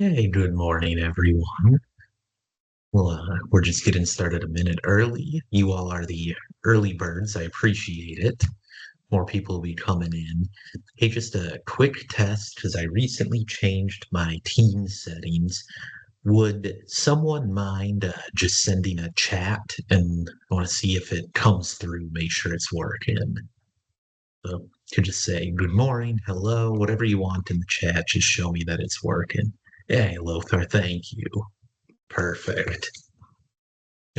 Hey, good morning, everyone. Well, we're just getting started a minute early. You all are the early birds. I appreciate it. More people will be coming in. Hey, just a quick test because I recently changed my team settings. Would someone mind just sending a chat and I want to see if it comes through, make sure it's working. So you could just say good morning, hello, whatever you want in the chat. Just show me that it's working. Hey, Lothar, thank you. Perfect.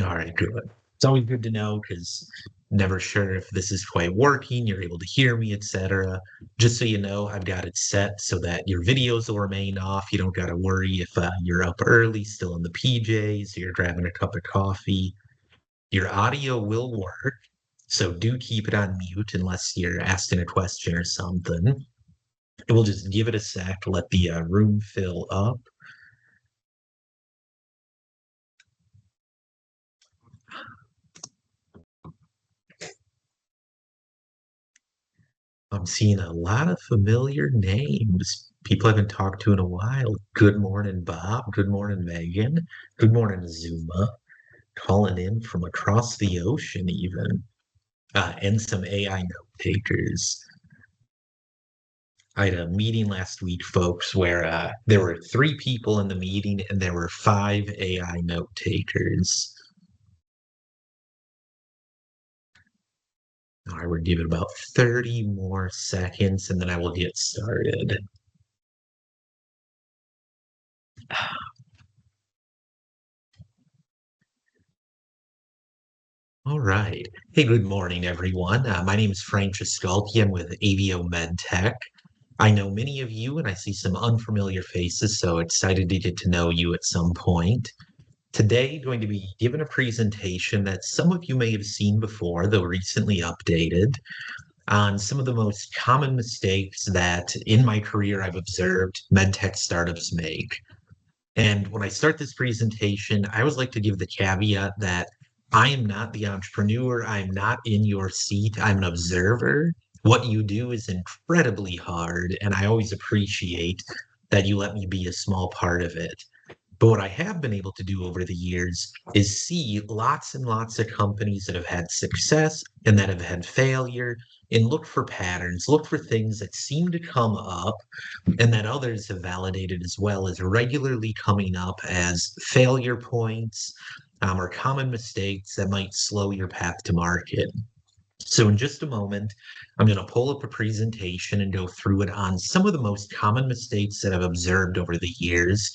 All right, good. It's always good to know because never sure if this is quite working, you're able to hear me, etc. Just so you know, I've got it set so that your videos will remain off. You don't got to worry if you're up early, still in the PJs, you're grabbing a cup of coffee. Your audio will work, so do keep it on mute unless you're asking a question or something. And we'll just give it a sec, let the room fill up. I'm seeing a lot of familiar names. People I haven't talked to in a while. Good morning, Bob. Good morning, Megan. Good morning, Zuma. Calling in from across the ocean, even. And some AI note takers. I had a meeting last week, folks, where there were three people in the meeting and there were five AI note takers. All right, we're giving about 30 more seconds and then I will get started. All right. Hey, good morning, everyone. My name is Frank Jaskulke. I'm with Avio Medtech. I know many of you, and I see some unfamiliar faces, so excited to get to know you at some point. Today, going to be given a presentation that some of you may have seen before, though recently updated, on some of the most common mistakes that in my career I've observed medtech startups make. And when I start this presentation, I always like to give the caveat that I am not the entrepreneur. I'm not in your seat. I'm an observer. What you do is incredibly hard, and I always appreciate that you let me be a small part of it. But what I have been able to do over the years is see lots and lots of companies that have had success and that have had failure and look for patterns, look for things that seem to come up and that others have validated as well as regularly coming up as failure points or common mistakes that might slow your path to market. So in just a moment, I'm going to pull up a presentation and go through it on some of the most common mistakes that I've observed over the years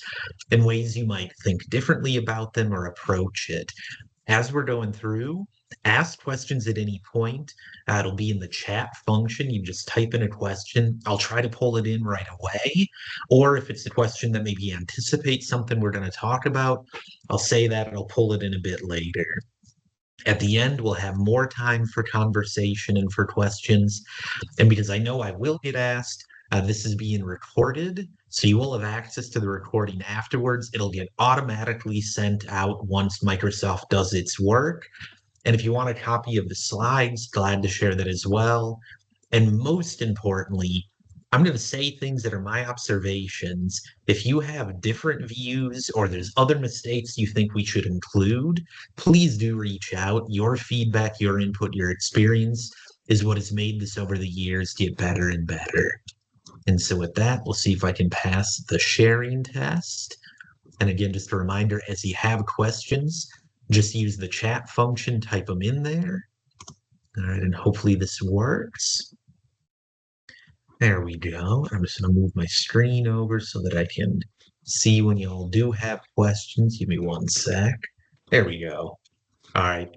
and ways you might think differently about them or approach it. As we're going through, ask questions at any point. It'll be in the chat function. You just type in a question. I'll try to pull it in right away. Or if it's a question that maybe anticipates something we're going to talk about, I'll say that and I'll pull it in a bit later. At the end, we'll have more time for conversation and for questions. And because I know I will get asked, this is being recorded. So you will have access to the recording afterwards. It'll get automatically sent out once Microsoft does its work. And if you want a copy of the slides, glad to share that as well. And most importantly, I'm going to say things that are my observations. If you have different views or there's other mistakes you think we should include, please do reach out. Your feedback, your input, your experience is what has made this over the years get better and better. And so with that, we'll see if I can pass the sharing test. And again, just a reminder, as you have questions, just use the chat function, type them in there. All right, and hopefully this works. There we go. I'm just going to move my screen over so that I can see when y'all do have questions. Give me one sec. There we go. All right.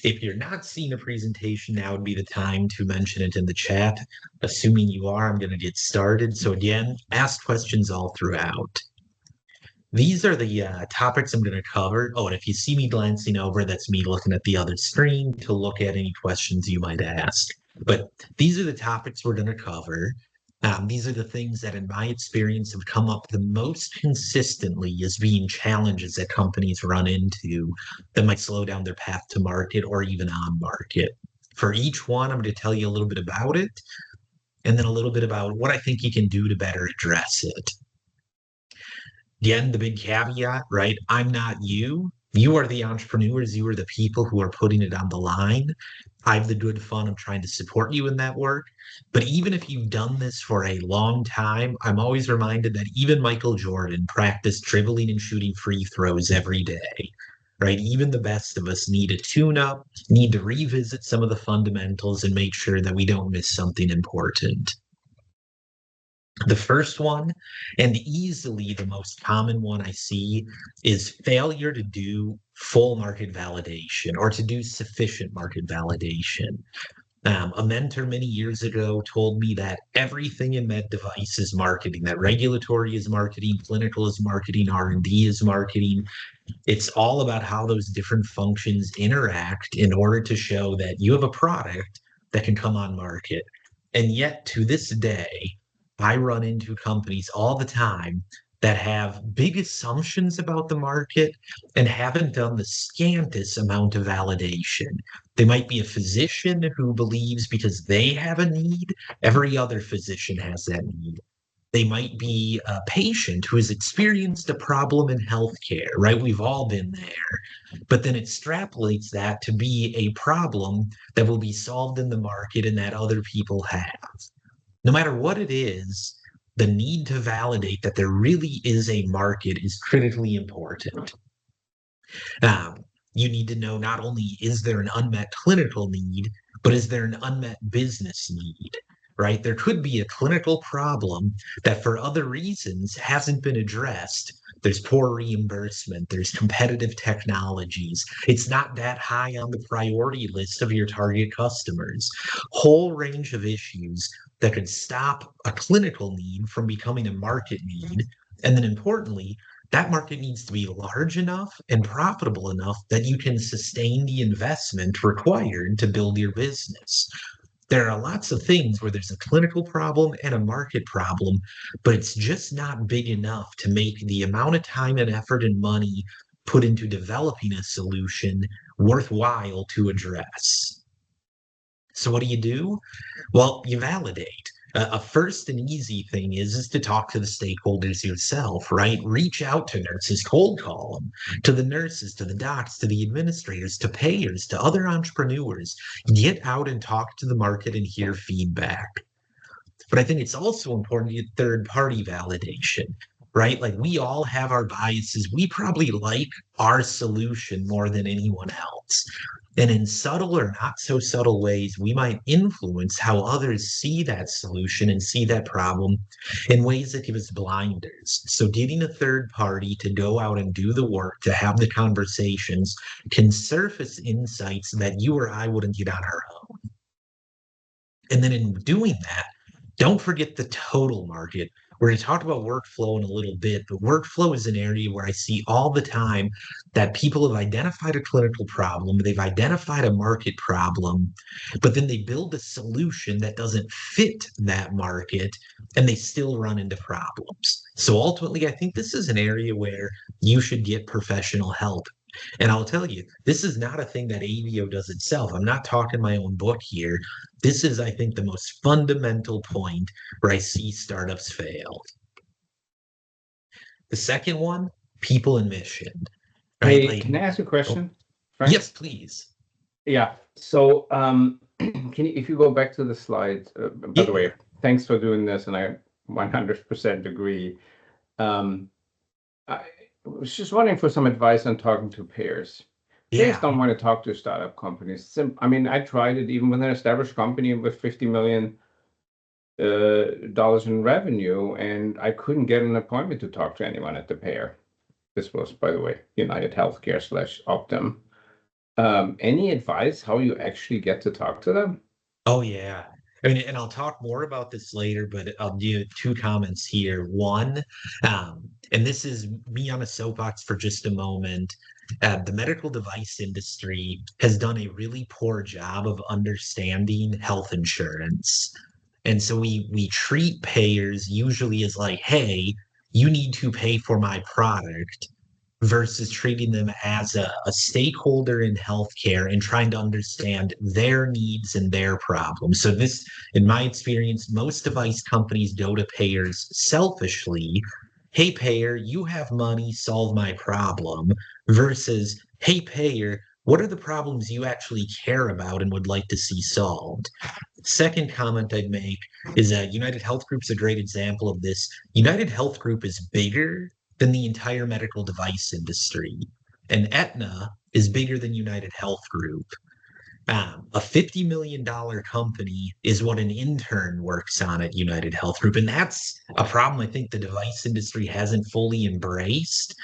If you're not seeing a presentation, now would be the time to mention it in the chat. Assuming you are, I'm going to get started. So again, ask questions all throughout. These are the topics I'm going to cover. Oh, and if you see me glancing over, that's me looking at the other screen to look at any questions you might ask. But these are the topics we're going to cover. These are the things that, in my experience, have come up the most consistently as being challenges that companies run into that might slow down their path to market or even on market. For each one, I'm going to tell you a little bit about it and then a little bit about what I think you can do to better address it. Again, the big caveat, right? I'm not you. You are the entrepreneurs. You are the people who are putting it on the line. I have the good fun of trying to support you in that work. But even if you've done this for a long time, I'm always reminded that even Michael Jordan practiced dribbling and shooting free throws every day, right? Even the best of us need a tune up, need to revisit some of the fundamentals and make sure that we don't miss something important. The first one, and easily the most common one I see, is failure to do full market validation or to do sufficient market validation. A mentor many years ago told me that everything in med device is marketing, that regulatory is marketing, clinical is marketing, R&D is marketing. It's all about how those different functions interact in order to show that you have a product that can come on market. And yet, to this day, I run into companies all the time that have big assumptions about the market and haven't done the scantest amount of validation. They might be a physician who believes because they have a need, every other physician has that need. They might be a patient who has experienced a problem in healthcare, right? We've all been there. But then extrapolates that to be a problem that will be solved in the market and that other people have. No matter what it is, the need to validate that there really is a market is critically important. Um, you need to know not only is there an unmet clinical need, but is there an unmet business need, right? There could be a clinical problem that for other reasons hasn't been addressed. There's poor reimbursement, there's competitive technologies. It's not that high on the priority list of your target customers. Whole range of issues that could stop a clinical need from becoming a market need. And then importantly, that market needs to be large enough and profitable enough that you can sustain the investment required to build your business. There are lots of things where there's a clinical problem and a market problem, but it's just not big enough to make the amount of time and effort and money put into developing a solution worthwhile to address. So what do? Well, you validate. A first and easy thing is to talk to the stakeholders yourself, right? Reach out to nurses, cold call them, to the nurses, to the docs, to the administrators, to payers, to other entrepreneurs. Get out and talk to the market and hear feedback. But I think it's also important to get third party validation, right? Like we all have our biases. We probably like our solution more than anyone else. And in subtle or not so subtle ways, we might influence how others see that solution and see that problem in ways that give us blinders. So, getting a third party to go out and do the work, to have the conversations, can surface insights that you or I wouldn't get on our own. And then in doing that, don't forget the total market. We're going to talk about workflow in a little bit, but workflow is an area where I see all the time that people have identified a clinical problem, they've identified a market problem, but then they build a solution that doesn't fit that market and they still run into problems. So ultimately, I think this is an area where you should get professional help. And I'll tell you, this is not a thing that Avio does itself. I'm not talking my own book here. This is, I think, the most fundamental point where I see startups fail. The second one, people and mission, right? Hey, Like, can I ask you a oh, question, Frank? yes, please. Yeah. So, if you go back to the slides, by the Yeah, way, thanks for doing this, and I 100% agree. Um, I was just wondering for some advice on talking to payers. Payers yeah. don't want to talk to startup companies. I mean, I tried it even with an established company with 50 million dollars in revenue, and I couldn't get an appointment to talk to anyone at the payer. This was, by the way, United Healthcare slash Optum. Any advice how you actually get to talk to them? Oh, yeah. I mean, and I'll talk more about this later, but I'll do two comments here. One, and this is me on a soapbox for just a moment. The medical device industry has done a really poor job of understanding health insurance. And so we treat payers usually as like, hey, you need to pay for my product versus treating them as a stakeholder in healthcare and trying to understand their needs and their problems. So this, in my experience, most device companies go to payers selfishly hey payer, you have money, solve my problem, versus hey payer, what are the problems you actually care about and would like to see solved? Second comment I'd make is that United Health Group's a great example of this. United Health Group is bigger than the entire medical device industry, and Aetna is bigger than United Health Group. A $50 million company is what an intern works on at United Health Group. And that's a problem I think the device industry hasn't fully embraced,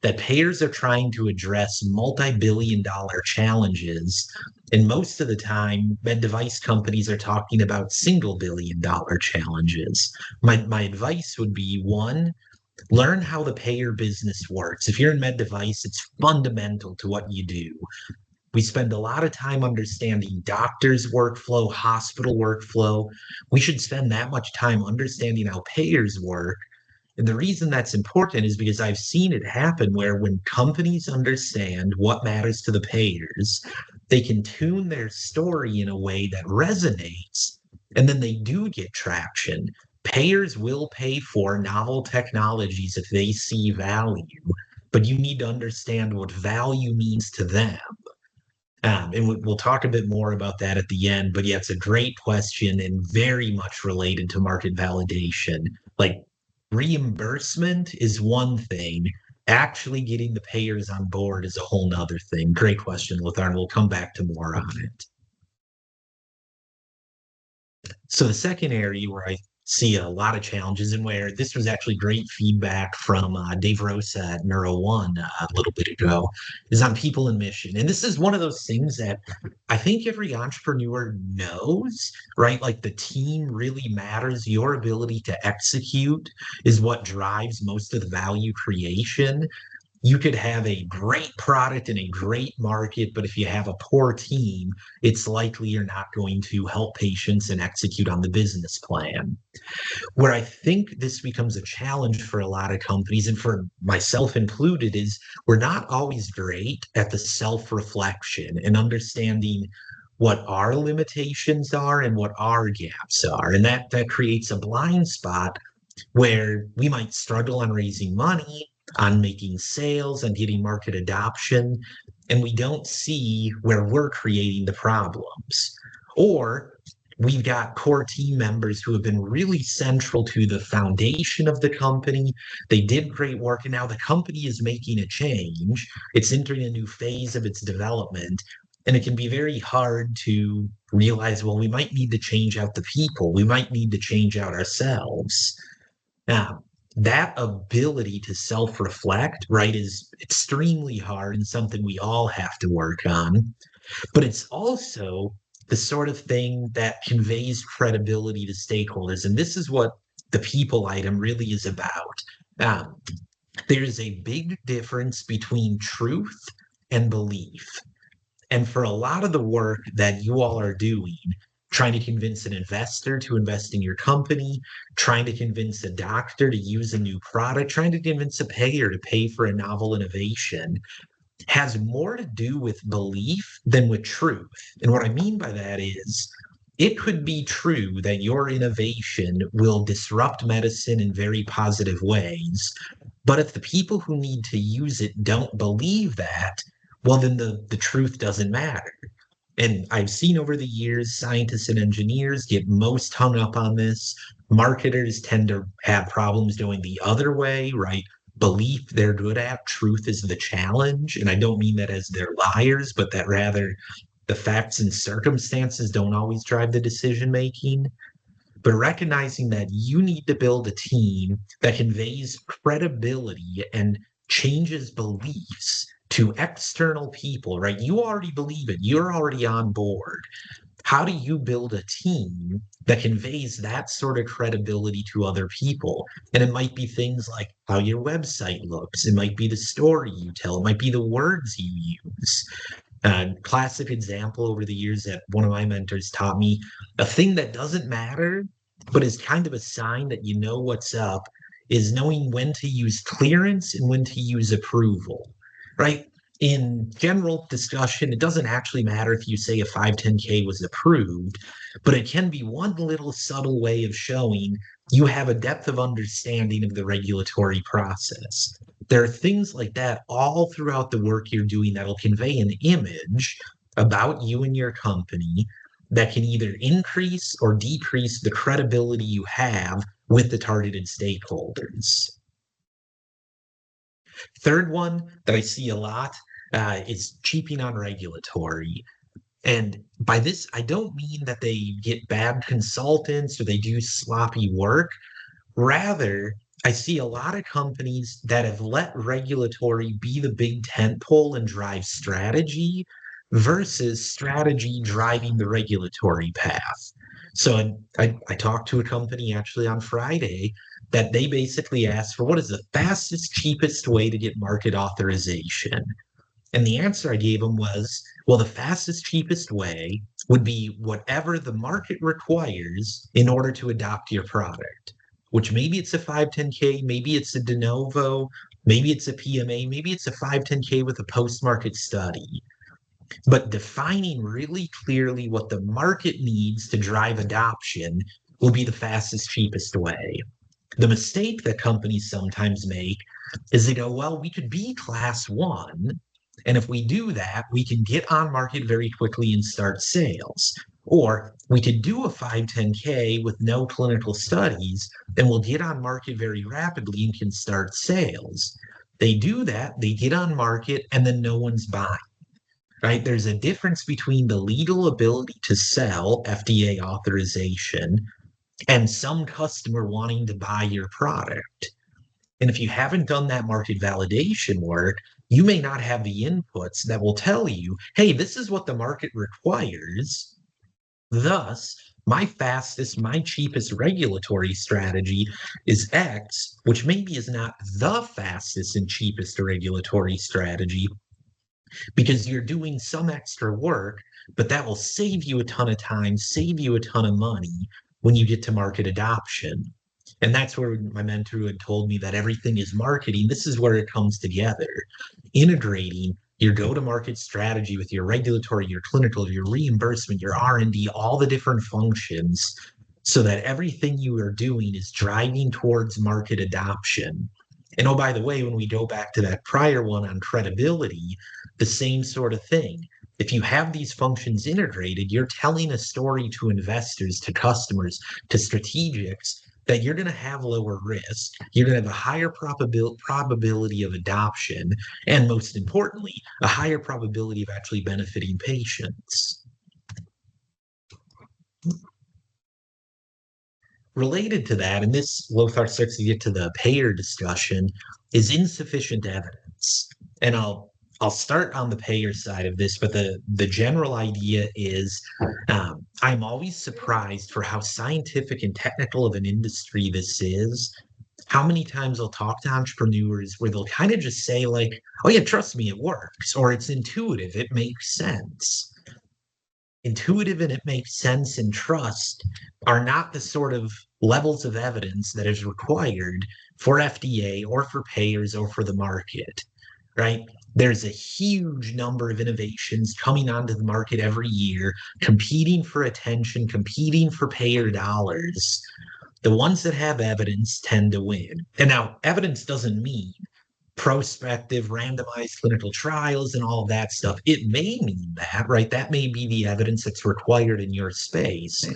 that payers are trying to address multi-billion-dollar challenges. And most of the time, med device companies are talking about single-billion-dollar challenges. My advice would be one, learn how the payer business works. If you're in med device, it's fundamental to what you do. We spend a lot of time understanding doctors' workflow, hospital workflow. We should spend that much time understanding how payers work. And the reason that's important is because I've seen it happen where when companies understand what matters to the payers, they can tune their story in a way that resonates, and then they do get traction. Payers will pay for novel technologies if they see value, but you need to understand what value means to them. And we'll talk a bit more about that at the end. But yeah, it's a great question and very much related to market validation. Like reimbursement is one thing. Actually getting the payers on board is a whole nother thing. Great question, Lothar, and we'll come back to more on it. So the second area where I see a lot of challenges and where this was actually great feedback from Dave Rosa at Neuro One a little bit ago is on people and mission. And this is one of those things that I think every entrepreneur knows, right? Like the team really matters. Your ability to execute is what drives most of the value creation. You could have a great product and a great market, but if you have a poor team, it's likely you're not going to help patients and execute on the business plan. Where I think this becomes a challenge for a lot of companies, and for myself included, is we're not always great at the self reflection and understanding what our limitations are and what our gaps are. And that creates a blind spot where we might struggle on raising money, on making sales, on getting market adoption, and we don't see where we're creating the problems. Or we've got core team members who have been really central to the foundation of the company. They did great work, and now the company is making a change. It's entering a new phase of its development. And it can be very hard to realize, well, we might need to change out the people. We might need to change out ourselves. Now, that ability to self reflect, right, is extremely hard and something we all have to work on. But it's also the sort of thing that conveys credibility to stakeholders. And this is what the people item really is about. Um, there's a big difference between truth and belief. And for a lot of the work that you all are doing, trying to convince an investor to invest in your company, trying to convince a doctor to use a new product, trying to convince a payer to pay for a novel innovation, has more to do with belief than with truth. And what I mean by that is it could be true that your innovation will disrupt medicine in very positive ways. But if the people who need to use it don't believe that, well, then the truth doesn't matter. And I've seen over the years, scientists and engineers get most hung up on this. Marketers tend to have problems going the other way, right? Belief they're good at, truth is the challenge. And I don't mean that as they're liars, but that rather the facts and circumstances don't always drive the decision making. But recognizing that you need to build a team that conveys credibility and changes beliefs to external people, right? You already believe it, you're already on board. How do you build a team that conveys that sort of credibility to other people? And it might be things like how your website looks, it might be the story you tell, it might be the words you use. Classic example over the years that one of my mentors taught me, a thing that doesn't matter, but is kind of a sign that you know what's up, is knowing when to use clearance and when to use approval, right? In general discussion, it doesn't actually matter if you say a 510K was approved, but it can be one little subtle way of showing You have a depth of understanding of the regulatory process. There are things like that all throughout the work you're doing that'll convey an image about you and your company that can either increase or decrease the credibility you have with the targeted stakeholders. Third one that I see a lot is cheaping on regulatory. And by this, I don't mean that they get bad consultants or they do sloppy work. Rather, I see a lot of companies that have let regulatory be the big tentpole and drive strategy versus strategy driving the regulatory path. So I talked to a company actually on Friday that they basically asked for what is the fastest, cheapest way to get market authorization. And the answer I gave them was, well, the fastest, cheapest way would be whatever the market requires in order to adopt your product, which maybe it's a 510K, maybe it's a de novo, maybe it's a PMA, maybe it's a 510K with a post market study. But defining really clearly what the market needs to drive adoption will be the fastest, cheapest way. The mistake that companies sometimes make is they go, well, we could be class one. And if we do that, we can get on market very quickly and start sales. Or we could do a 510K with no clinical studies, and we'll get on market very rapidly and can start sales. They do that, they get on market, and then no one's buying. Right? There's a difference between the legal ability to sell FDA authorization and some customer wanting to buy your product. And if you haven't done that market validation work, you may not have the inputs that will tell you, hey, this is what the market requires. Thus, my fastest, my cheapest regulatory strategy is X, which maybe is not the fastest and cheapest regulatory strategy because you're doing some extra work, but that will save you a ton of time, save you a ton of money when you get to market adoption. And that's where my mentor had told me that everything is marketing. This is where it comes together. Integrating your go-to-market strategy with your regulatory, your clinical, your reimbursement, your R&D, all the different functions, so that everything you are doing is driving towards market adoption. And oh, by the way, when we go back to that prior one on credibility, the same sort of thing. If you have these functions integrated, you're telling a story to investors, to customers, to strategics that you're going to have lower risk, you're going to have a higher probability of adoption, and most importantly, a higher probability of actually benefiting patients. Related to that, and this Lothar starts to get to the payer discussion, is insufficient evidence. And I'll start on the payer side of this, but the general idea is I'm always surprised for how scientific and technical of an industry this is. How many times I'll talk to entrepreneurs where they'll kind of just say, like, oh, yeah, trust me, it works, or it's intuitive, it makes sense. Intuitive and it makes sense and trust are not the sort of levels of evidence that is required for FDA or for payers or for the market, right? There's a huge number of innovations coming onto the market every year, competing for attention, competing for payer dollars. The ones that have evidence tend to win. And now, evidence doesn't mean prospective randomized clinical trials and all of that stuff. It may mean that, right? That may be the evidence that's required in your space.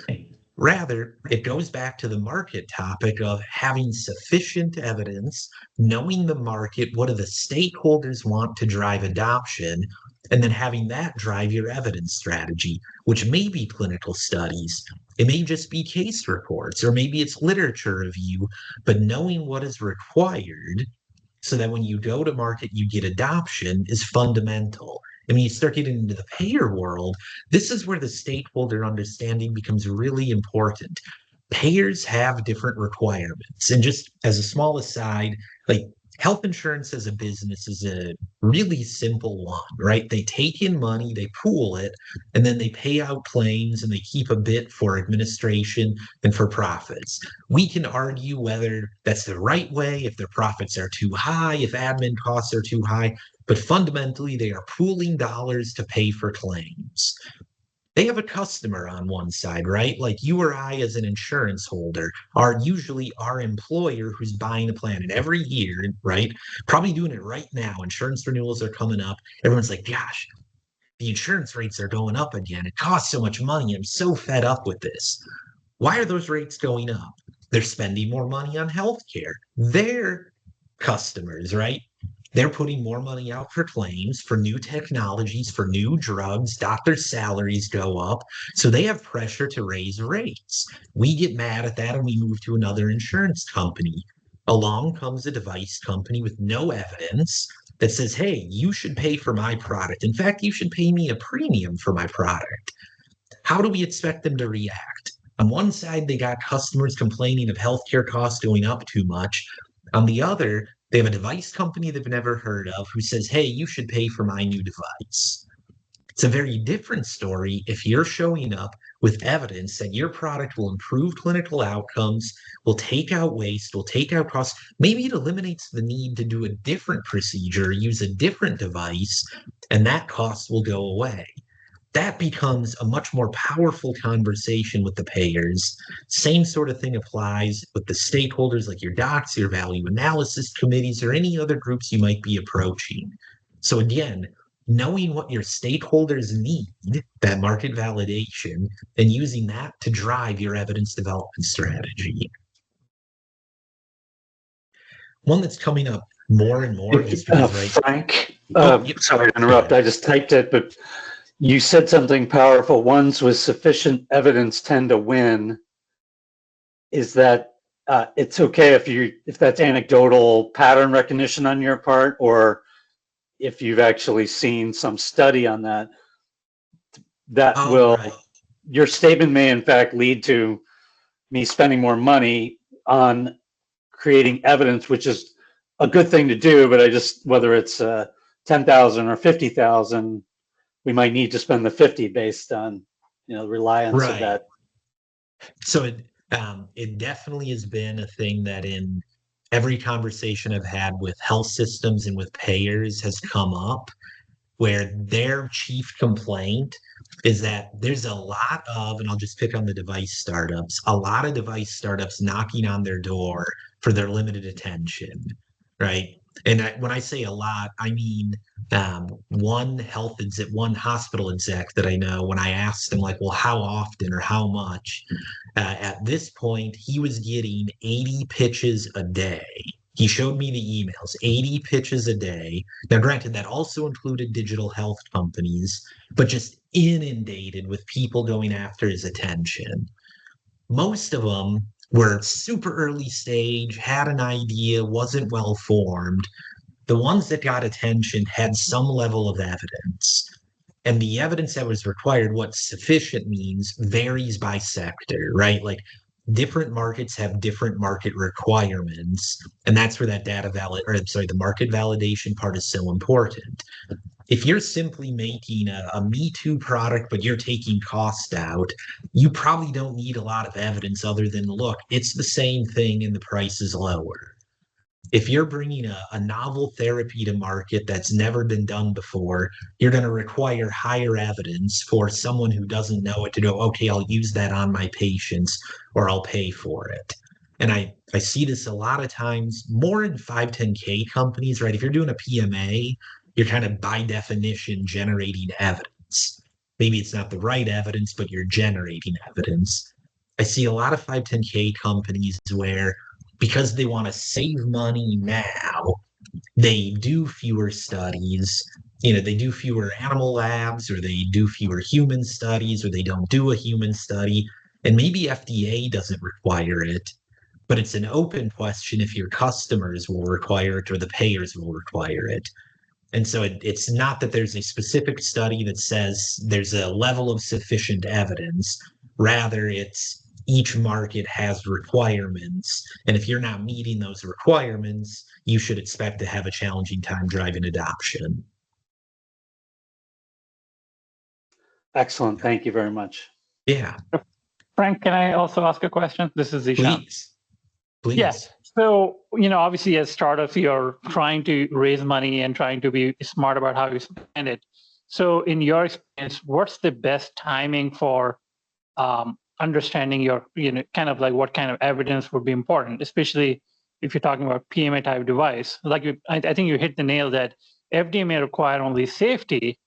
Rather, it goes back to the market topic of having sufficient evidence, knowing the market, what do the stakeholders want to drive adoption, and then having that drive your evidence strategy, which may be clinical studies. It may just be case reports, or maybe it's literature review, but knowing what is required so that when you go to market, you get adoption is fundamental. And when you start getting into the payer world, this is where the stakeholder understanding becomes really important. Payers have different requirements. And just as a small aside, like health insurance as a business is a really simple one, right? They take in money, they pool it, and then they pay out claims and they keep a bit for administration and for profits. We can argue whether that's the right way, if their profits are too high, if admin costs are too high, but fundamentally, they are pooling dollars to pay for claims. they have a customer on one side, right? Like you or I as an insurance holder are usually our employer who's buying a plan. And every year, right? Probably doing it right now. Insurance renewals are coming up. Everyone's like, gosh, the insurance rates are going up again. It costs so much money. I'm so fed up with this. Why are those rates going up? They're spending more money on healthcare. They're customers, right? They're putting more money out for claims, for new technologies, for new drugs. Doctors' salaries go up. So they have pressure to raise rates. We get mad at that and we move to another insurance company. Along comes a device company with no evidence that says, hey, you should pay for my product. In fact, you should pay me a premium for my product. How do we expect them to react? On one side, they got customers complaining of healthcare costs going up too much. On the other, they have a device company they've never heard of who says, hey, you should pay for my new device. It's a very different story if you're showing up with evidence that your product will improve clinical outcomes, will take out waste, will take out costs. Maybe it eliminates the need to do a different procedure, use a different device, and that cost will go away. That becomes a much more powerful conversation with the payers. Same sort of thing applies with the stakeholders like your docs, your value analysis committees, or any other groups you might be approaching. So again, knowing what your stakeholders need, that market validation, and using that to drive your evidence development strategy. One that's coming up more and more just because, right? Frank, Yep. sorry to interrupt. I just typed it, but you said something powerful. Ones with sufficient evidence tend to win. Is that it's okay if that's anecdotal pattern recognition on your part, or if you've actually seen some study on that? Right. Your statement may in fact lead to me spending more money on creating evidence, which is a good thing to do, but whether it's 10,000 or 50,000, we might need to spend the 50 based on, reliance of that. So it definitely has been a thing that in every conversation I've had with health systems and with payers has come up, where their chief complaint is that there's a lot of, and I'll just pick on the device startups, a lot of device startups knocking on their door for their limited attention, right? And when I say a lot, I mean one hospital exec that I know, when I asked him, like, well, how often or how much, at this point, he was getting 80 pitches a day. He showed me the emails, 80 pitches a day. Now, granted, that also included digital health companies, but just inundated with people going after his attention. Most of them were super early stage, had an idea, wasn't well formed. The ones that got attention had some level of evidence. And the evidence that was required, what sufficient means, varies by sector, right? Like different markets have different market requirements. And that's where that the market validation part is so important. If you're simply making a Me Too product, but you're taking cost out, you probably don't need a lot of evidence other than, look, it's the same thing and the price is lower. If you're bringing a novel therapy to market that's never been done before, you're going to require higher evidence for someone who doesn't know it to go, okay, I'll use that on my patients or I'll pay for it. And I see this a lot of times more in 510K companies, right? If you're doing a PMA, you're kind of by definition generating evidence. Maybe it's not the right evidence, but you're generating evidence. I see a lot of 510K companies where, because they want to save money now, they do fewer studies. They do fewer animal labs, or they do fewer human studies, or they don't do a human study. And maybe FDA doesn't require it, but it's an open question if your customers will require it or the payers will require it. And so it's not that there's a specific study that says there's a level of sufficient evidence. Rather, it's each market has requirements. And if you're not meeting those requirements, you should expect to have a challenging time driving adoption. Excellent. Thank you very much. Yeah. Frank, can I also ask a question? This is Zishan. Please. Yes. So, obviously as startups, you're trying to raise money and trying to be smart about how you spend it. So in your experience, what's the best timing for understanding your, kind of like what kind of evidence would be important, especially if you're talking about PMA type device? Like I think you hit the nail that FDA may require only safety,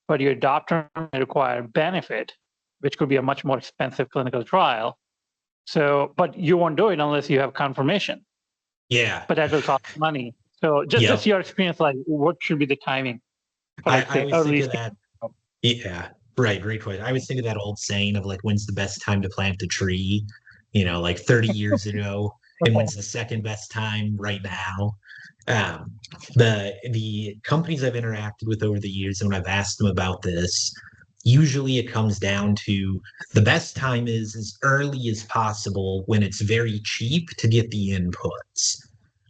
but your doctor may require benefit, which could be a much more expensive clinical trial. So, but you won't do it unless you have confirmation. Yeah. But that will cost money. So just your experience, like what should be the timing for, let's I say, always early think of that. Yeah, right. Great question. I always think of that old saying of like, when's the best time to plant a tree? Like 30 years ago, and when's the second best time right now? Um, the companies I've interacted with over the years, and when I've asked them about this, usually it comes down to the best time is as early as possible when it's very cheap to get the inputs,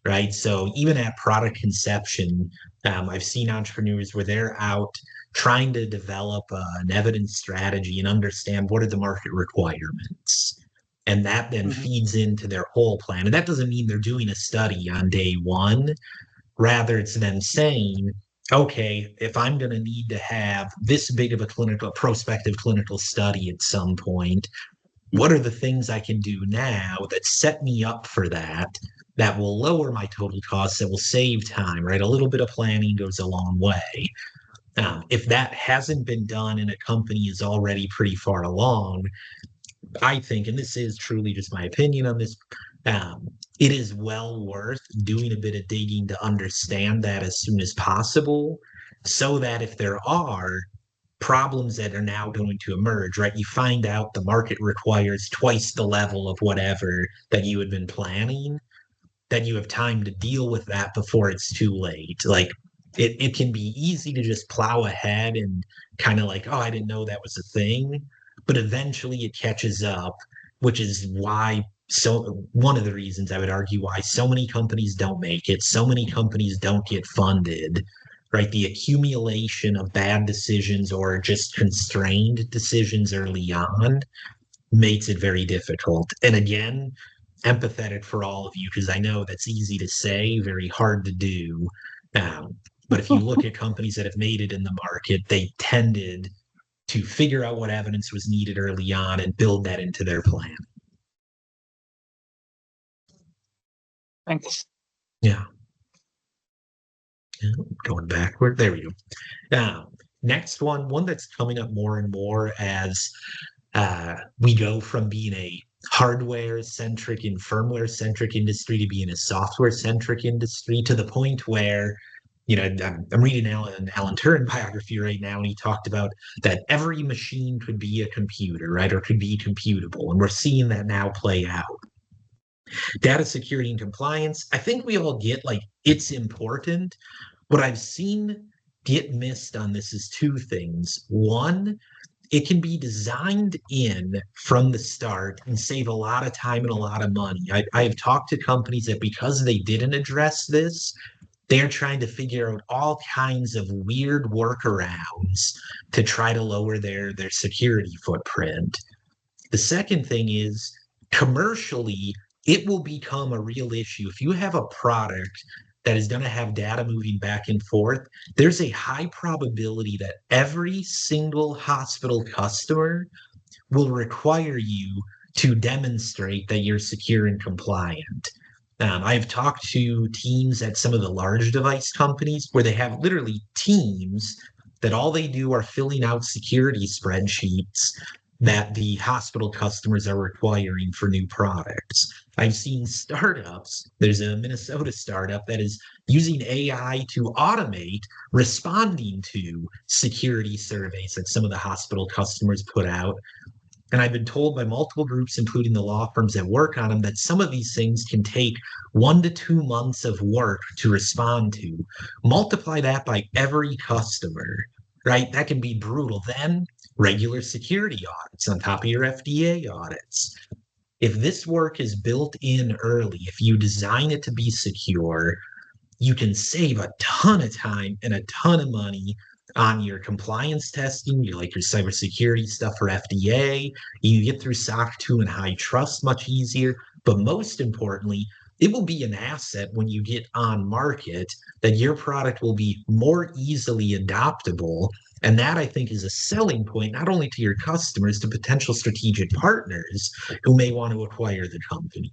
right? So even at product conception, I've seen entrepreneurs where they're out trying to develop an evidence strategy and understand what are the market requirements. And that then feeds into their whole plan. And that doesn't mean they're doing a study on day one. Rather, it's them saying, okay, if I'm going to need to have this big of a prospective clinical study at some point, what are the things I can do now that set me up for that will lower my total costs, that will save time, right? A little bit of planning goes a long way. If that hasn't been done and a company is already pretty far along, I think, and this is truly just my opinion on this, it is well worth doing a bit of digging to understand that as soon as possible, so that if there are problems that are now going to emerge, right? You find out the market requires twice the level of whatever that you had been planning, that you have time to deal with that before it's too late. Like it can be easy to just plow ahead and kind of like, oh, I didn't know that was a thing. But eventually it catches up, which is why one of the reasons I would argue why so many companies don't make it, so many companies don't get funded, right? The accumulation of bad decisions or just constrained decisions early on makes it very difficult. And again, empathetic for all of you because I know that's easy to say, very hard to do. But if you look at companies that have made it in the market, they tended to figure out what evidence was needed early on and build that into their plan. Thanks. Yeah. Going backward. There we go. Now, next one that's coming up more and more as we go from being a hardware-centric and firmware-centric industry to being a software-centric industry, to the point where, I'm reading an Alan Turing biography right now, and he talked about that every machine could be a computer, right, or could be computable, and we're seeing that now play out. Data security and compliance, I think we all get, like, it's important. What I've seen get missed on this is two things. One, it can be designed in from the start and save a lot of time and a lot of money. I have talked to companies that because they didn't address this, they're trying to figure out all kinds of weird workarounds to try to lower their security footprint. The second thing is commercially, it will become a real issue. If you have a product that is going to have data moving back and forth, there's a high probability that every single hospital customer will require you to demonstrate that you're secure and compliant. I've talked to teams at some of the large device companies where they have literally teams that all they do are filling out security spreadsheets that the hospital customers are requiring for new products. I've seen startups, there's a Minnesota startup that is using AI to automate responding to security surveys that some of the hospital customers put out. And I've been told by multiple groups, including the law firms that work on them, that some of these things can take 1 to 2 months of work to respond to. Multiply that by every customer, right? That can be brutal. Then regular security audits on top of your FDA audits. If this work is built in early, if you design it to be secure, you can save a ton of time and a ton of money on your compliance testing, your cybersecurity stuff for FDA. You get through SOC 2 and high trust much easier. But most importantly, it will be an asset when you get on market that your product will be more easily adoptable And that, I think, is a selling point, not only to your customers, to potential strategic partners who may want to acquire the company.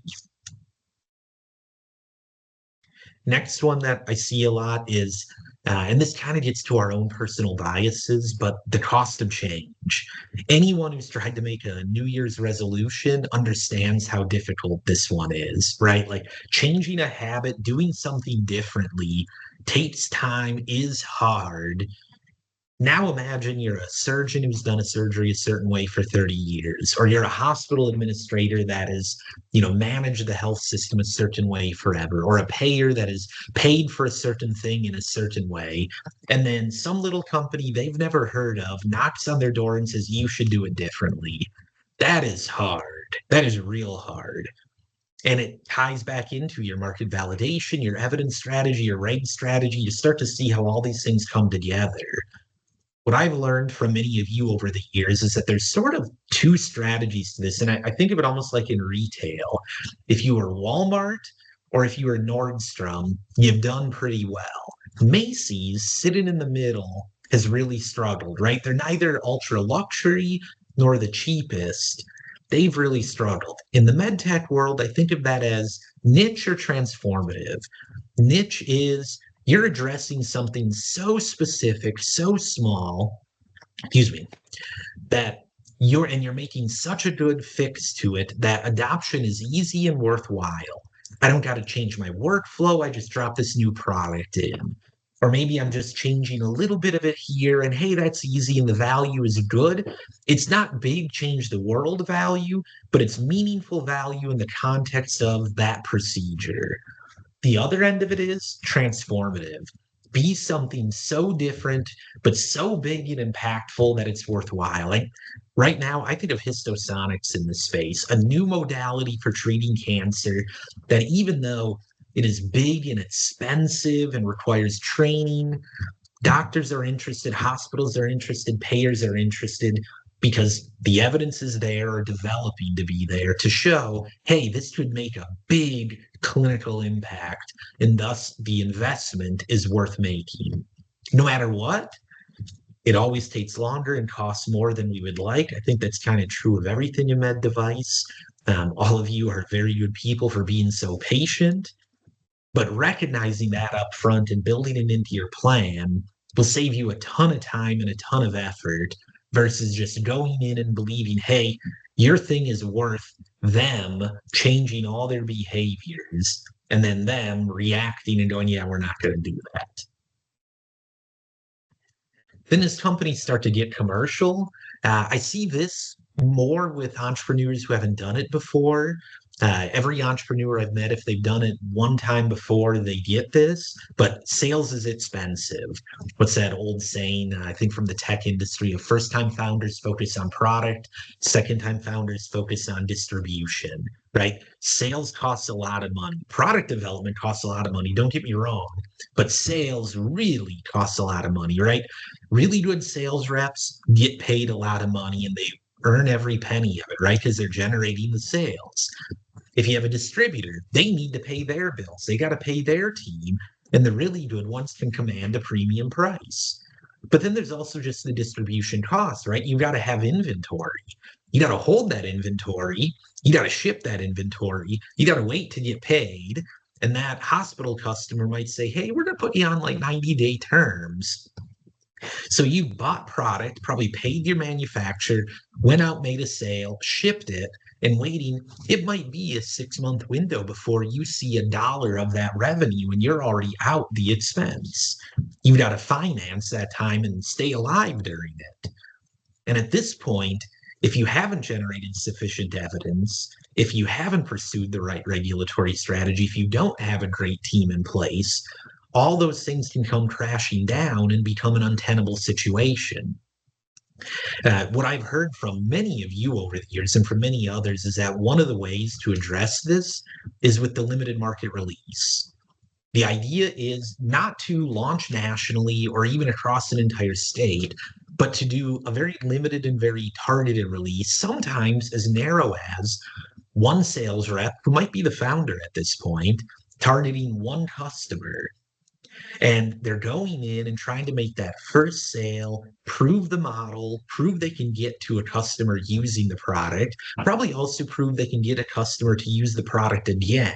Next one that I see a lot is, and this kind of gets to our own personal biases, but the cost of change. Anyone who's tried to make a New Year's resolution understands how difficult this one is, right? Like changing a habit, doing something differently takes time, is hard. Now imagine you're a surgeon who's done a surgery a certain way for 30 years, or you're a hospital administrator that has, managed the health system a certain way forever, or a payer that is paid for a certain thing in a certain way. And then some little company they've never heard of knocks on their door and says, you should do it differently. That is hard. That is real hard. And it ties back into your market validation, your evidence strategy, your reg strategy. You start to see how all these things come together. What I've learned from many of you over the years is that there's sort of two strategies to this. And I think of it almost like in retail. If you were Walmart or if you were Nordstrom, you've done pretty well. Macy's, sitting in the middle, has really struggled, right? They're neither ultra luxury nor the cheapest. They've really struggled. In the medtech world, I think of that as niche or transformative. Niche is you're addressing something so specific, so small, excuse me, that you're making such a good fix to it that adoption is easy and worthwhile. I don't got to change my workflow. I just drop this new product in. Or maybe I'm just changing a little bit of it here, and hey, that's easy and the value is good. It's not big change the world value, but it's meaningful value in the context of that procedure. The other end of it is transformative. Be something so different, but so big and impactful that it's worthwhile. Like right now, I think of histosonics in this space, a new modality for treating cancer that even though it is big and expensive and requires training, doctors are interested, hospitals are interested, payers are interested because the evidence is there or developing to be there to show, hey, this could make a big clinical impact, and thus the investment is worth making. No matter what, it always takes longer and costs more than we would like. I think that's kind of true of everything in med device. All of you are very good people for being so patient, but recognizing that up front and building it into your plan will save you a ton of time and a ton of effort versus just going in and believing, hey, your thing is worth them changing all their behaviors and then them reacting and going, yeah, we're not going to do that. Then as companies start to get commercial, I see this more with entrepreneurs who haven't done it before. Every entrepreneur I've met, if they've done it one time before, they get this, but sales is expensive. What's that old saying? I think from the tech industry, of first time founders focus on product, second time founders focus on distribution, right? Sales costs a lot of money. Product development costs a lot of money. Don't get me wrong, but sales really costs a lot of money, right? Really good sales reps get paid a lot of money and they earn every penny of it, right? Because they're generating the sales. If you have a distributor, they need to pay their bills. They got to pay their team. And the really good ones can command a premium price. But then there's also just the distribution costs, right? You got to have inventory. You got to hold that inventory. You got to ship that inventory. You got to wait to get paid. And that hospital customer might say, hey, we're going to put you on like 90-day terms. So you bought product, probably paid your manufacturer, went out, made a sale, shipped it, and waiting, it might be a 6-month window before you see $1 of that revenue and you're already out the expense. You've got to finance that time and stay alive during it. And at this point, if you haven't generated sufficient evidence, if you haven't pursued the right regulatory strategy, if you don't have a great team in place, all those things can come crashing down and become an untenable situation. What I've heard from many of you over the years and from many others is that one of the ways to address this is with the limited market release. The idea is not to launch nationally or even across an entire state, but to do a very limited and very targeted release, sometimes as narrow as one sales rep, who might be the founder at this point, targeting one customer. And they're going in and trying to make that first sale, prove the model, prove they can get to a customer using the product, probably also prove they can get a customer to use the product again.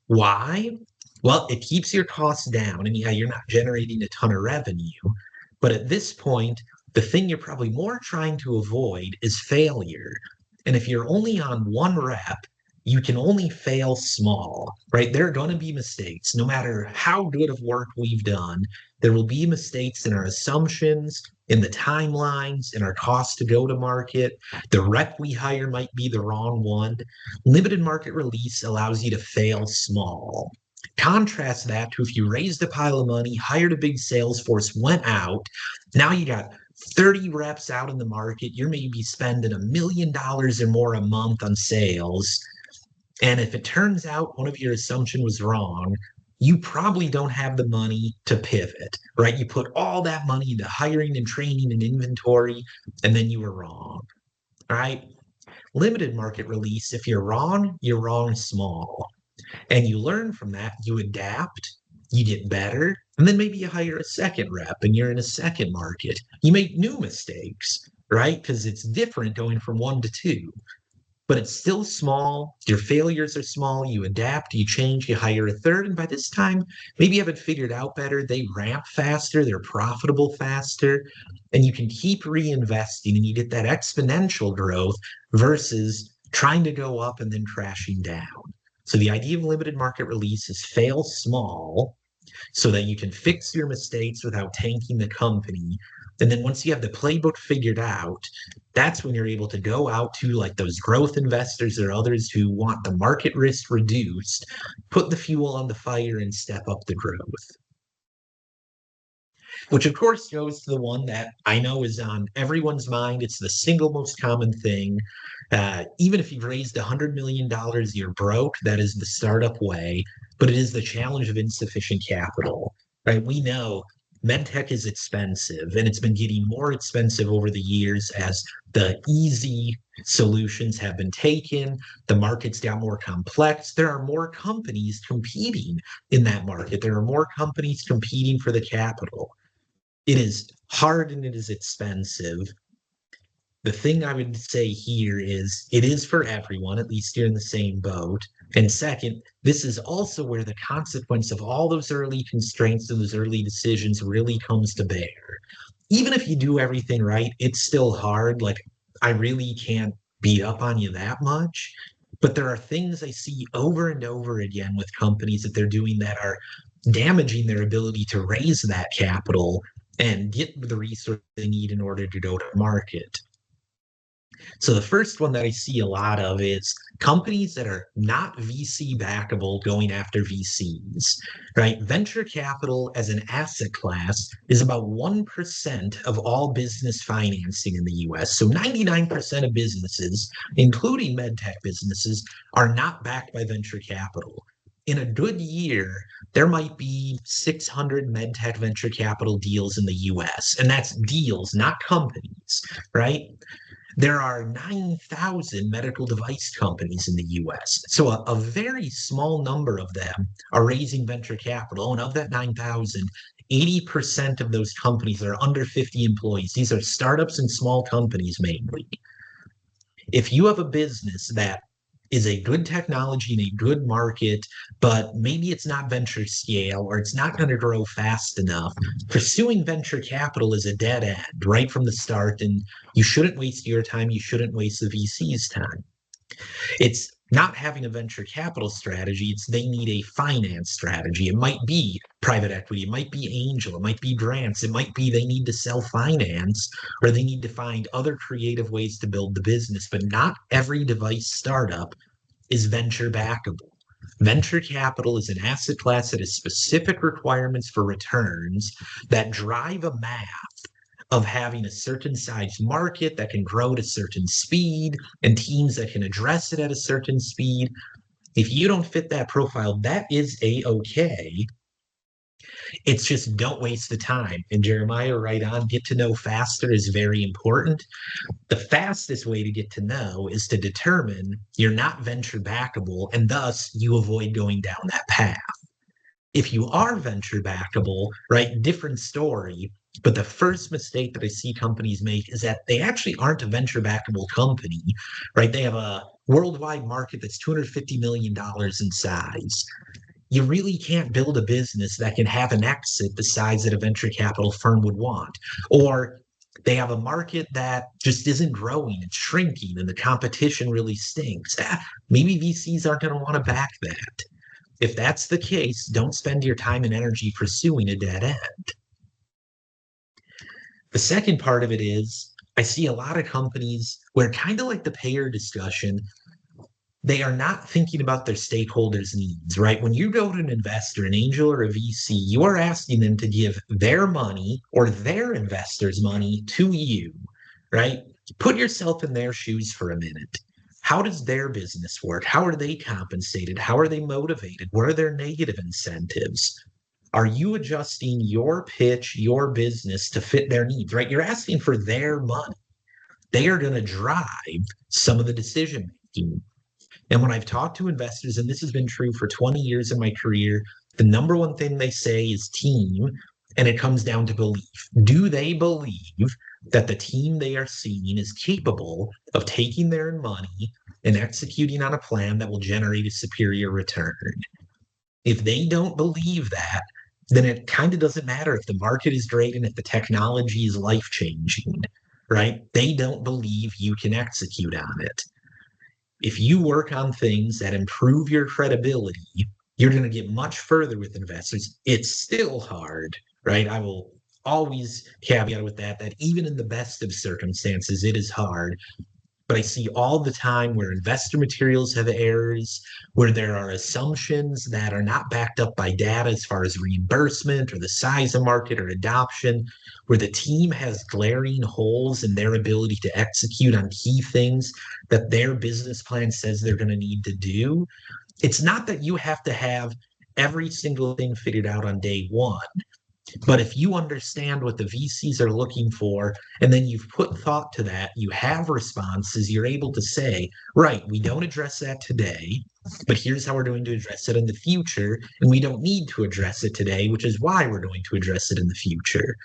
Why? Well, it keeps your costs down, and yeah, you're not generating a ton of revenue. But at this point, the thing you're probably more trying to avoid is failure. And if you're only on one rep, you can only fail small, right? There are going to be mistakes. No matter how good of work we've done, there will be mistakes in our assumptions, in the timelines, in our cost to go to market. The rep we hire might be the wrong one. Limited market release allows you to fail small. Contrast that to if you raised a pile of money, hired a big sales force, went out, now you got 30 reps out in the market, you're maybe spending $1 million or more a month on sales. And if it turns out one of your assumptions was wrong, you probably don't have the money to pivot, right? You put all that money into hiring and training and inventory, and then you were wrong, right? Limited market release, if you're wrong small. And you learn from that, you adapt, you get better, and then maybe you hire a second rep and you're in a second market. You make new mistakes, right? Because it's different going from 1 to 2, but it's still small. Your failures are small. You adapt, you change, you hire a third. And by this time, maybe you have it figured out better. They ramp faster, they're profitable faster, and you can keep reinvesting and you get that exponential growth versus trying to go up and then crashing down. So the idea of limited market release is fail small so that you can fix your mistakes without tanking the company. And then once you have the playbook figured out, that's when you're able to go out to like those growth investors or others who want the market risk reduced, put the fuel on the fire and step up the growth. Which of course goes to the one that I know is on everyone's mind. It's the single most common thing. Even if you've raised $100 million, you're broke. That is the startup way, but it is the challenge of insufficient capital, right? We know medtech is expensive, and it's been getting more expensive over the years as the easy solutions have been taken. The market's got more complex. There are more companies competing in that market. There are more companies competing for the capital. It is hard and it is expensive. The thing I would say here is it is for everyone, at least you're in the same boat. And second, this is also where the consequence of all those early constraints and those early decisions really comes to bear. Even if you do everything right, it's still hard. Like, I really can't beat up on you that much. But there are things I see over and over again with companies that they're doing that are damaging their ability to raise that capital and get the resources they need in order to go to market. So the first one that I see a lot of is companies that are not VC backable going after VCs, right? Venture capital as an asset class is about 1% of all business financing in the US. So 99% of businesses, including medtech businesses, are not backed by venture capital. In a good year, there might be 600 medtech venture capital deals in the US, and that's deals, not companies, right? There are 9,000 medical device companies in the US. So a very small number of them are raising venture capital. And of that 9,000, 80% of those companies are under 50 employees. These are startups and small companies mainly. If you have a business that is a good technology in a good market, but maybe it's not venture scale or it's not going to grow fast enough, pursuing venture capital is a dead end right from the start. And you shouldn't waste your time. You shouldn't waste the VC's time. It's not having a venture capital strategy. It's they need a finance strategy. It might be private equity. It might be angel. It might be grants. It might be they need to sell finance or they need to find other creative ways to build the business. But not every device startup is venture backable. Venture capital is an asset class that has specific requirements for returns that drive a math of having a certain size market that can grow at a certain speed and teams that can address it at a certain speed. If you don't fit that profile, that is a-okay. It's just don't waste the time. And Jeremiah, right on, get to know faster is very important. The fastest way to get to know is to determine you're not venture backable, and thus you avoid going down that path. If you are venture backable, right, different story. But the first mistake that I see companies make is that they actually aren't a venture backable company, right? They have a worldwide market that's $250 million in size. You really can't build a business that can have an exit the size that a venture capital firm would want. Or they have a market that just isn't growing, it's shrinking, and the competition really stinks. Maybe VCs aren't going to want to back that. If that's the case, don't spend your time and energy pursuing a dead end. The second part of it is I see a lot of companies where, kind of like the payer discussion, they are not thinking about their stakeholders' needs, right? When you go to an investor, an angel, or a VC, you are asking them to give their money or their investors' money to you, right? Put yourself in their shoes for a minute. How does their business work? How are they compensated? How are they motivated? What are their negative incentives? Are you adjusting your pitch, your business to fit their needs, right? You're asking for their money. They are going to drive some of the decision making. And when I've talked to investors, and this has been true for 20 years in my career, the number one thing they say is team. And it comes down to belief. Do they believe that the team they are seeing is capable of taking their money and executing on a plan that will generate a superior return? If they don't believe that, then it kind of doesn't matter if the market is great and if the technology is life changing, right? They don't believe you can execute on it. If you work on things that improve your credibility, you're going to get much further with investors. It's still hard, right? I will always caveat with that even in the best of circumstances, it is hard. But I see all the time where investor materials have errors, where there are assumptions that are not backed up by data as far as reimbursement or the size of market or adoption, where the team has glaring holes in their ability to execute on key things that their business plan says they're going to need to do. It's not that you have to have every single thing figured out on day one. But if you understand what the VCs are looking for, and then you've put thought to that, you have responses, you're able to say, right, we don't address that today, but here's how we're going to address it in the future. And we don't need to address it today, which is why we're going to address it in the future.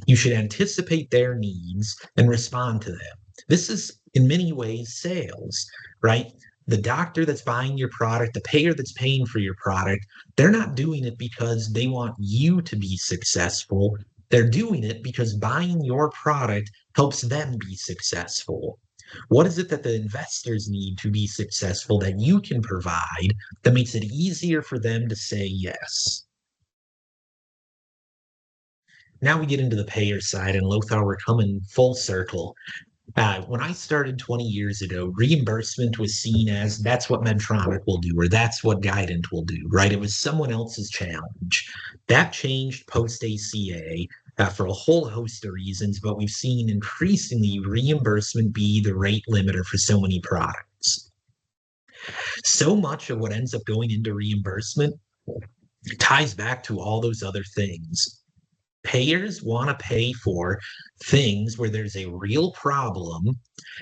You should anticipate their needs and respond to them. This is, in many ways, sales, right? The doctor that's buying your product, the payer that's paying for your product, they're not doing it because they want you to be successful. They're doing it because buying your product helps them be successful. What is it that the investors need to be successful that you can provide that makes it easier for them to say yes? Now we get into the payer side, and Lothar, we're coming full circle. When I started 20 years ago, reimbursement was seen as that's what Medtronic will do, or that's what Guidant will do, right? It was someone else's challenge. That changed post ACA for a whole host of reasons, but we've seen increasingly reimbursement be the rate limiter for so many products. So much of what ends up going into reimbursement ties back to all those other things. Payers want to pay for things where there's a real problem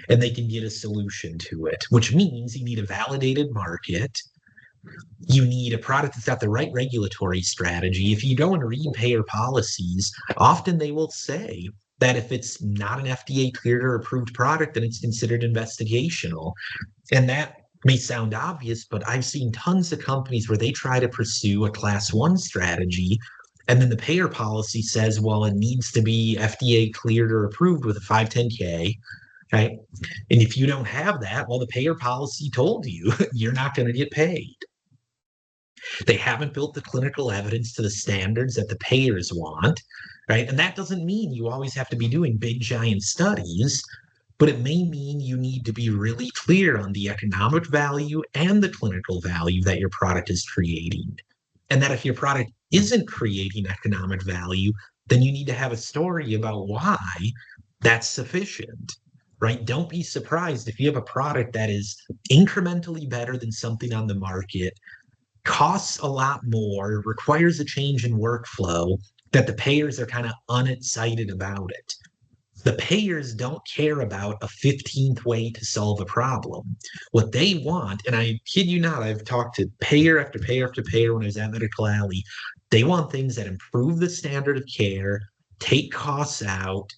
and they can get a solution to it, which means you need a validated market. You need a product that's got the right regulatory strategy. If you go and read payer policies, often they will say that if it's not an FDA cleared or approved product, then it's considered investigational. And that may sound obvious, but I've seen tons of companies where they try to pursue a class one strategy. And then the payer policy says, well, it needs to be FDA cleared or approved with a 510K, right? And if you don't have that, well, the payer policy told you you're not going to get paid. They haven't built the clinical evidence to the standards that the payers want, right? And that doesn't mean you always have to be doing big, giant studies, but it may mean you need to be really clear on the economic value and the clinical value that your product is creating. And that if your product isn't creating economic value, then you need to have a story about why that's sufficient, right? Don't be surprised if you have a product that is incrementally better than something on the market, costs a lot more, requires a change in workflow, that the payers are kind of unexcited about it. The payers don't care about a 15th way to solve a problem. What they want, and I kid you not, I've talked to payer after payer after payer when I was at Medical Alley, They want things that improve the standard of care, take costs out,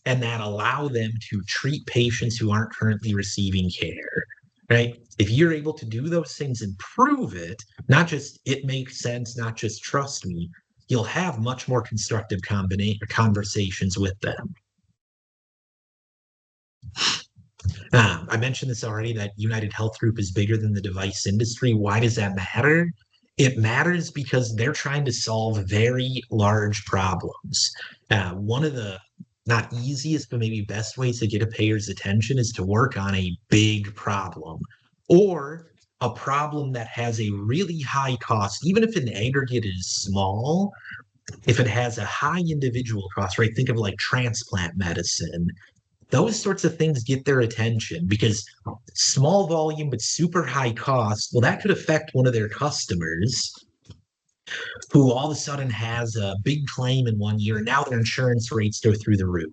and that allow them to treat patients who aren't currently receiving care, right? If you're able to do those things and prove it, not just it makes sense, not just trust me, you'll have much more constructive conversations with them. I mentioned this already, that United Health Group is bigger than the device industry. Why does that matter? It matters because they're trying to solve very large problems. One of the not easiest, but maybe best ways to get a payer's attention is to work on a big problem or a problem that has a really high cost, even if in aggregate is small. If it has a high individual cost, right? Think of like transplant medicine. Those sorts of things get their attention because small volume but super high cost, well, that could affect one of their customers who all of a sudden has a big claim in 1 year and now their insurance rates go through the roof.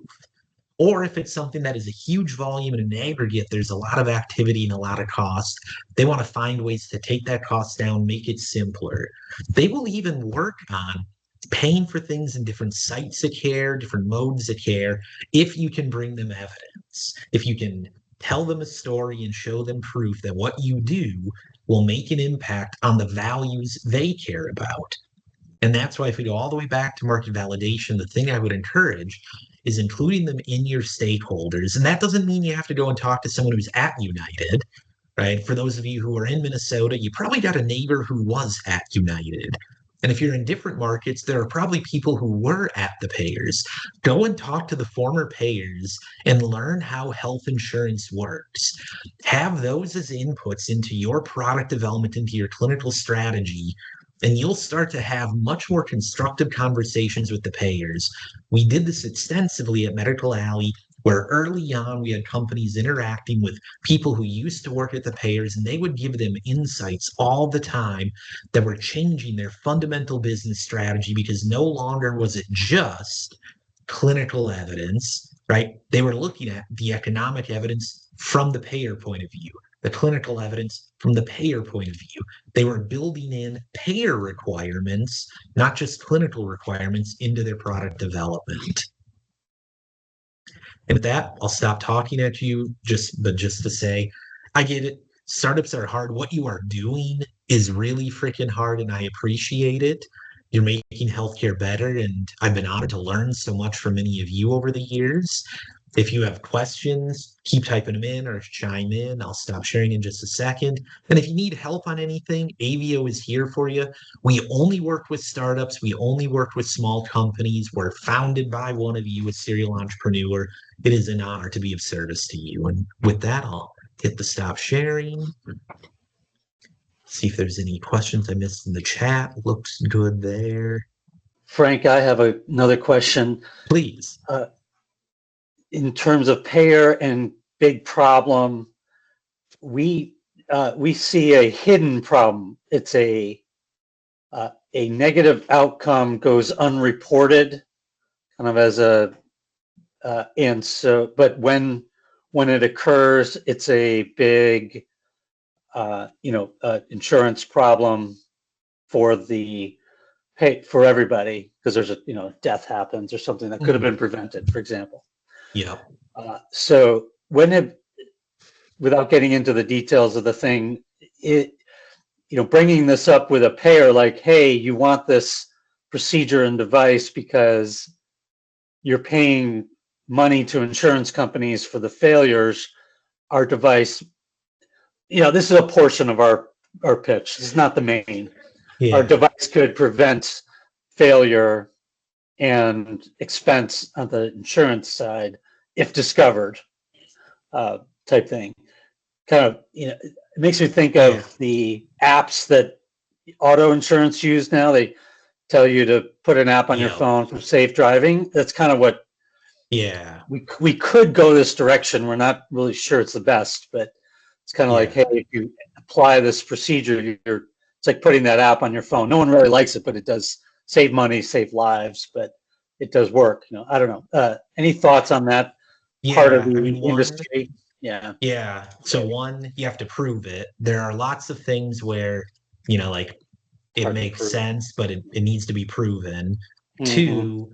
Or if it's something that is a huge volume and in aggregate, there's a lot of activity and a lot of cost. They want to find ways to take that cost down, make it simpler. They will even work on paying for things in different sites of care, different modes of care, if you can bring them evidence, if you can tell them a story and show them proof that what you do will make an impact on the values they care about. And that's why if we go all the way back to market validation, the thing I would encourage is including them in your stakeholders. And that doesn't mean you have to go and talk to someone who's at United, right? For those of you who are in Minnesota, you probably got a neighbor who was at United. And if you're in different markets, there are probably people who were at the payers. Go and talk to the former payers and learn how health insurance works. Have those as inputs into your product development, into your clinical strategy, and you'll start to have much more constructive conversations with the payers. We did this extensively at Medical Alley, where early on we had companies interacting with people who used to work at the payers, and they would give them insights all the time that were changing their fundamental business strategy, because no longer was it just clinical evidence, right? They were looking at the economic evidence from the payer point of view, the clinical evidence from the payer point of view. They were building in payer requirements, not just clinical requirements, into their product development. And with that, I'll stop talking at you, just to say, I get it. Startups are hard. What you are doing is really freaking hard, and I appreciate it. You're making healthcare better, and I've been honored to learn so much from many of you over the years. If you have questions, keep typing them in or chime in. I'll stop sharing in just a second. And if you need help on anything, Avio is here for you. We only work with startups. We only work with small companies. We're founded by one of you, a serial entrepreneur. It is an honor to be of service to you. And with that, I'll hit the stop sharing. See if there's any questions I missed in the chat. Looks good there. Frank, I have another question. Please. In terms of payer and big problem, we see a hidden problem. It's a negative outcome goes unreported, kind of as a and so, but when it occurs, it's a big insurance problem for for everybody, because there's a death happens or something that could have been prevented, for example. Yeah. So without getting into the details of the thing, bringing this up with a payer, like, hey, you want this procedure and device because you're paying money to insurance companies for the failures. Our device, this is a portion of our pitch. This is not the main. Yeah. Our device could prevent failure and expense on the insurance side if discovered, type thing. Kind of, it makes me think of the apps that auto insurance use now. They tell you to put an app on your phone for safe driving. That's kind of what. Yeah. We could go this direction. We're not really sure it's the best, but it's kind of like, hey, if you apply this procedure, it's like putting that app on your phone. No one really likes it, but it does save money, save lives, but it does work. I don't know. Any thoughts on that part of the industry? Yeah. So one, you have to prove it. There are lots of things where, like it Hard to makes prove. sense, but it needs to be proven. Mhm. Two,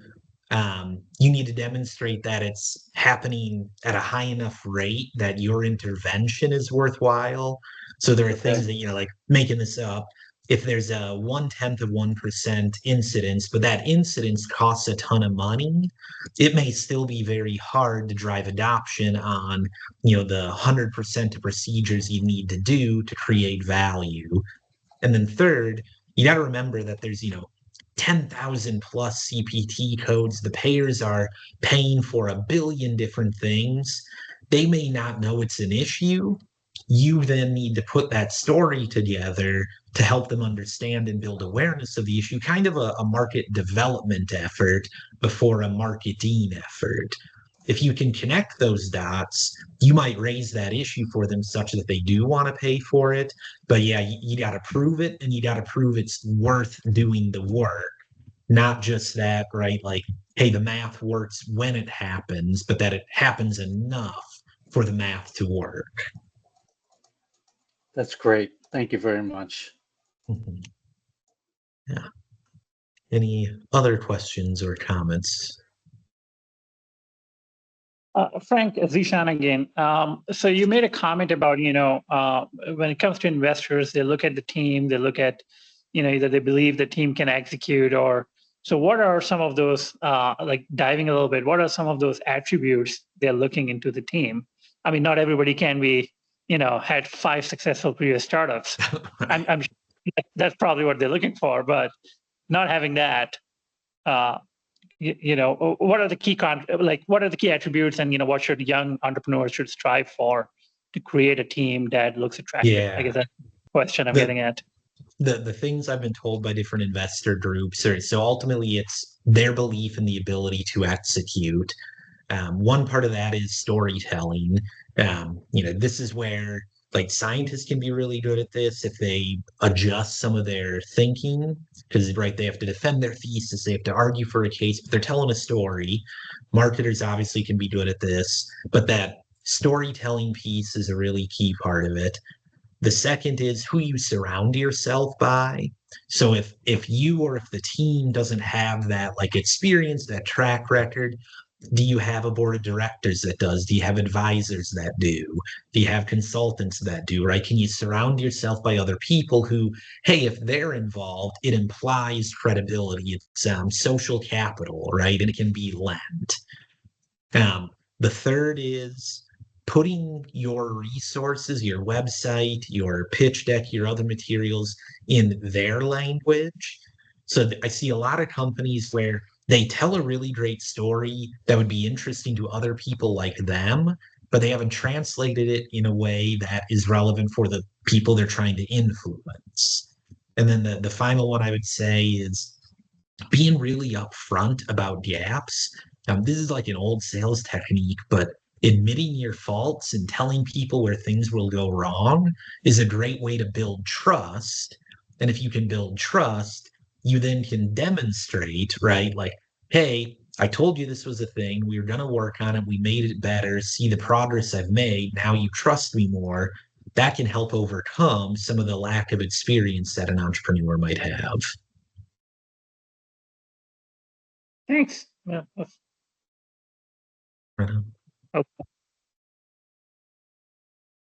you need to demonstrate that it's happening at a high enough rate that your intervention is worthwhile. So there are things that, like making this up, if there's a 0.1% incidence, but that incidence costs a ton of money, it may still be very hard to drive adoption on, the 100% of procedures you need to do to create value. And then third, you got to remember that there's, 10,000 plus CPT codes. The payers are paying for a billion different things. They may not know it's an issue. You then need to put that story together to help them understand and build awareness of the issue, kind of a market development effort before a marketing effort. If you can connect those dots, you might raise that issue for them such that they do want to pay for it. But yeah, you got to prove it, and you got to prove it's worth doing the work. Not just that, right? Like, hey, the math works when it happens, but that it happens enough for the math to work. That's great. Thank you very much. Mhm. Yeah. Any other questions or comments? Frank, Zishan again. So you made a comment about, when it comes to investors, they look at the team, they look at, either they believe the team can execute or, so what are some of those, like diving a little bit, what are some of those attributes they're looking into the team? I mean, not everybody can be, had 5 successful previous startups. I'm sure that's probably what they're looking for, but not having that, what are the key what are the key attributes, and what should young entrepreneurs should strive for to create a team that looks attractive? Yeah. I guess that's the question I'm getting at. The things I've been told by different investor groups are, so ultimately it's their belief in the ability to execute. One part of that is storytelling. This is where like scientists can be really good at this if they adjust some of their thinking, because right, they have to defend their thesis, they have to argue for a case, but they're telling a story. Marketers obviously can be good at this, but that storytelling piece is a really key part of it. The second is who you surround yourself by. So if you or if the team doesn't have that like experience, that track record, do you have a board of directors that does? Do you have advisors that do? Do you have consultants that do, right? Can you surround yourself by other people who, hey, if they're involved, it implies credibility. It's social capital, right? And it can be lent. The third is putting your resources, your website, your pitch deck, your other materials in their language. So I see a lot of companies where they tell a really great story that would be interesting to other people like them, but they haven't translated it in a way that is relevant for the people they're trying to influence. And then the final one I would say is being really upfront about gaps. This is like an old sales technique, but admitting your faults and telling people where things will go wrong is a great way to build trust. And if you can build trust, you then can demonstrate, right? Like, hey, I told you this was a thing. We were going to work on it. We made it better. See the progress I've made. Now you trust me more. That can help overcome some of the lack of experience that an entrepreneur might have. Thanks. Yeah. Okay.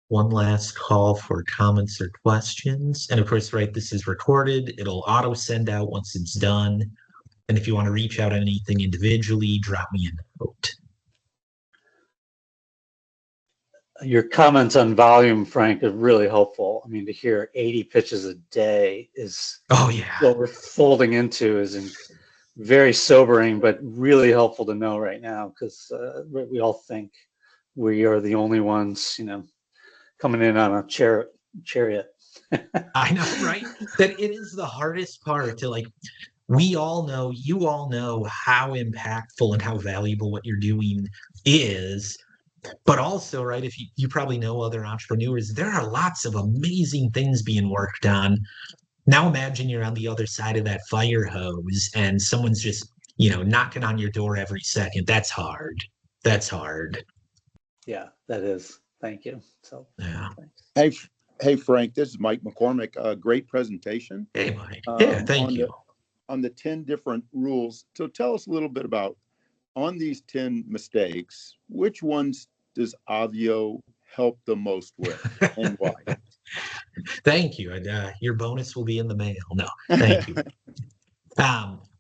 One last call for comments or questions. And of course, right, this is recorded. It'll auto send out once it's done. And if you want to reach out on anything individually, drop me a note. Your comments on volume, Frank, are really helpful. I mean, to hear 80 pitches a day is what we're folding into is very sobering, but really helpful to know right now, because we all think we are the only ones, coming in on a chariot. I know, right? That it is the hardest part to like, we all know, you all know how impactful and how valuable what you're doing is. But also, right, if you probably know other entrepreneurs, there are lots of amazing things being worked on. Now imagine you're on the other side of that fire hose and someone's just, knocking on your door every second. That's hard. That's hard. Yeah, that is. Thank you. So yeah. thanks. Hey, Hey, Frank, this is Mike McCormick. Great presentation. Hey, Mike. Yeah, thank you. On the 10 different rules. So tell us a little bit about, on these 10 mistakes, which ones does Avio help the most with and why? Thank you. And your bonus will be in the mail. No, thank you.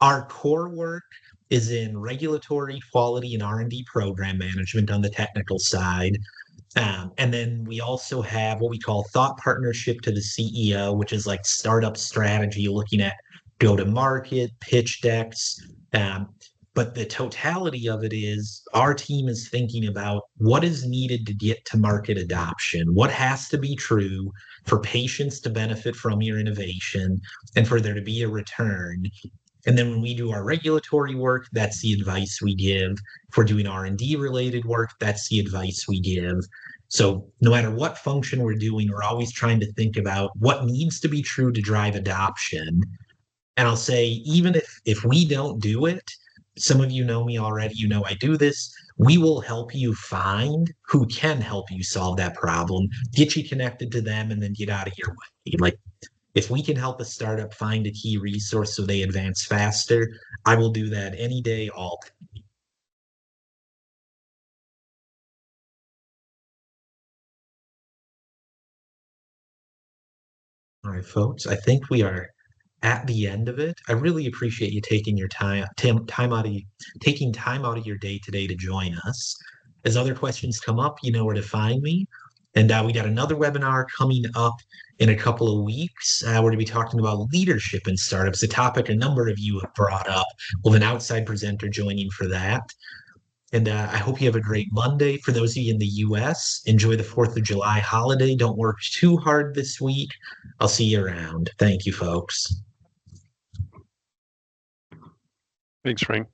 Our core work is in regulatory, quality, and R&D program management on the technical side. And then we also have what we call thought partnership to the CEO, which is like startup strategy, looking at go to market, pitch decks. But the totality of it is our team is thinking about what is needed to get to market adoption, what has to be true for patients to benefit from your innovation and for there to be a return. And then when we do our regulatory work, that's the advice we give. If we're doing R&D related work, that's the advice we give. So no matter what function we're doing, we're always trying to think about what needs to be true to drive adoption. And I'll say, even if we don't do it, some of you know me already, you know I do this, we will help you find who can help you solve that problem, get you connected to them, and then get out of your way. Like, if we can help a startup find a key resource so they advance faster, I will do that any day, all day. All right, folks, I think we are at the end of it. I really appreciate you taking your taking time out of your day today to join us. As other questions come up, you know where to find me. And we got another webinar coming up in a couple of weeks. We're going to be talking about leadership in startups, a topic a number of you have brought up. We'll have an outside presenter joining for that. And I hope you have a great Monday. For those of you in the US, enjoy the 4th of July holiday. Don't work too hard this week. I'll see you around. Thank you, folks. Thanks, Frank.